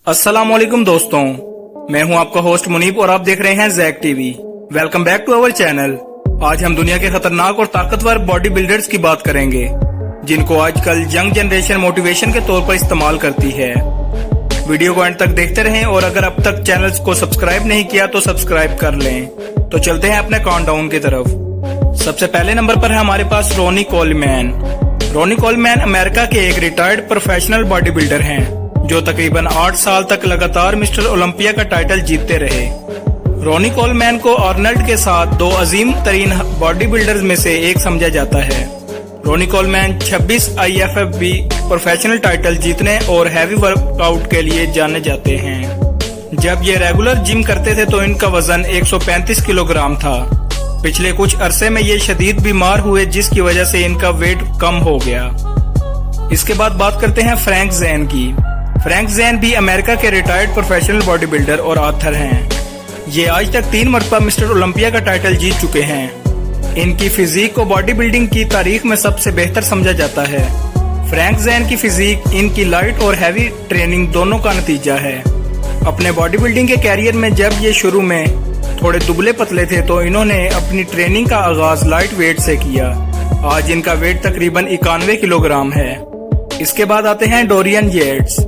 अस्सलाम वालेकुम दोस्तों, मैं हूं आपका होस्ट मुनीब और आप देख रहे हैं Jack TV. Welcome back to our channel. आज हम दुनिया के खतरनाक और ताकतवर बॉडी बिल्डर्स की बात करेंगे, जिनको आजकल यंग जनरेशन मोटिवेशन के तौर पर इस्तेमाल करती है। वीडियो को एंड तक देखते रहें और अगर अब तक चैनल को सब्सक्राइब नहीं किया तो सब्सक्राइब कर लें। तो चलते हैं अपने काउंटडाउन की तरफ। सबसे पहले नंबर पर है हमारे पास Ronnie Coleman. Ronnie Coleman America के एक रिटायर्ड प्रोफेशनल बॉडी बिल्डर हैं, जो तकरीबन 8 साल तक लगातार मिस्टर ओलंपिया का टाइटल जीतते रहे। रोनी कोलमैन को आर्नल्ड के साथ दो अजीम तरीन बॉडी बिल्डर्स में से एक समझा जाता है। Ronnie Coleman 26 IFFB professional title जीतने और हैवी वर्कआउट के लिए जाने जाते हैं। जब ये रेगुलर जिम करते थे तो इनका वजन 135 किलोग्राम था। पिछले कुछ अरसे में ये शदीद बीमार हुए, जिसकी वजह से इनका वेट कम हो गया। इसके बाद बात करते हैं फ्रैंक ज़ैन की। फ्रैंक ज़ैन भी अमेरिका के रिटायर्ड प्रोफेशनल बॉडी बिल्डर और ऑथर हैं। ये आज तक 3 मरतबा मिस्टर ओलंपिया का टाइटल जीत चुके हैं। इनकी फिजिक को बॉडी बिल्डिंग की तारीख में सबसे बेहतर समझा जाता है। फ्रैंक ज़ैन की फिजिक इनकी लाइट और हैवी ट्रेनिंग दोनों का नतीजा है। अपने बॉडी बिल्डिंग के कैरियर में जब ये शुरू में थोड़े दुबले पतले थे तो इन्होंने अपनी ट्रेनिंग का आगाज लाइट वेट से किया। आज इनका वेट तकरीबन 91 किलोग्राम है। इसके बाद आते हैं डोरियन येट्स।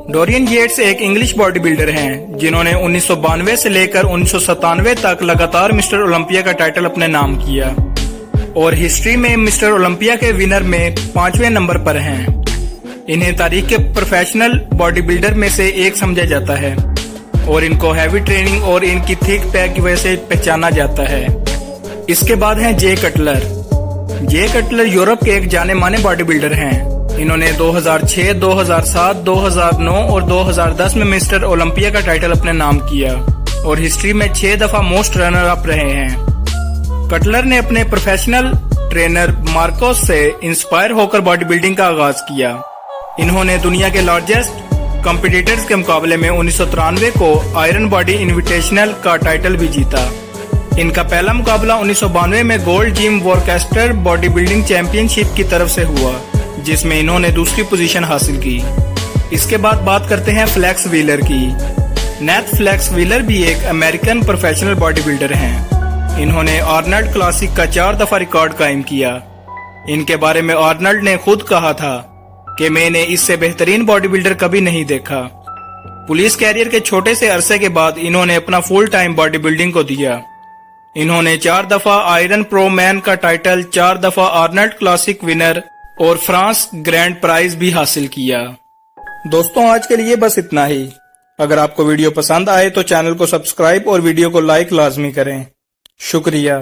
डोरियन येट्स एक इंग्लिश बॉडी बिल्डर हैं, जिन्होंने 1992 से लेकर 1997 तक लगातार मिस्टर ओलंपिया का टाइटल अपने नाम किया और हिस्ट्री में मिस्टर ओलंपिया के विनर में 5वें नंबर पर हैं। इन्हें तारीख के प्रोफेशनल बॉडी बिल्डर में से एक समझा जाता है और इनको हैवी ट्रेनिंग और इनकी थिक पैक की वजह से पहचाना जाता है। इसके बाद हैं जे कटलर। जे कटलर यूरोप के एक जाने माने बॉडी बिल्डर हैं। इन्होंने 2006, 2007, 2009 और 2010 में मिस्टर ओलंपिया का टाइटल अपने नाम किया और हिस्ट्री में 6 दफा मोस्ट रनर अप रहे हैं। कटलर ने अपने प्रोफेशनल ट्रेनर मार्कोस से इंस्पायर होकर बॉडी बिल्डिंग का आगाज किया। इन्होंने दुनिया के लार्जेस्ट कॉम्पिटिटर्स के मुकाबले में 1993 को आयरन बॉडी इन्विटेशनल का टाइटल भी जीता। इनका पहला मुकाबला 1992 में Gold Gym Worcester body building championship की तरफ से हुआ, जिसमें इन्होंने दूसरी पोजीशन हासिल की। इसके बाद बात करते हैं फ्लेक्स व्हीलर की। नेथ फ्लेक्स व्हीलर भी एक अमेरिकन प्रोफेशनल बॉडी बिल्डर हैं। इन्होंने आर्नल्ड क्लासिक का 4 दफा रिकॉर्ड कायम किया। इनके बारे में आर्नल्ड ने खुद कहा था कि मैंने इससे बेहतरीन बॉडी बिल्डर कभी नहीं देखा। पुलिस कैरियर के छोटे से अरसे के बाद इन्होंने अपना फुल टाइम बॉडी बिल्डिंग को दिया। इन्होंने 4 दफा आयरन प्रो मैन का टाइटल, 4 दफा आर्नल्ड क्लासिक विनर और फ्रांस ग्रैंड प्राइज भी हासिल किया। दोस्तों, आज के लिए बस इतना ही। अगर आपको वीडियो पसंद आए तो चैनल को सब्सक्राइब और वीडियो को लाइक लाजमी करें। शुक्रिया।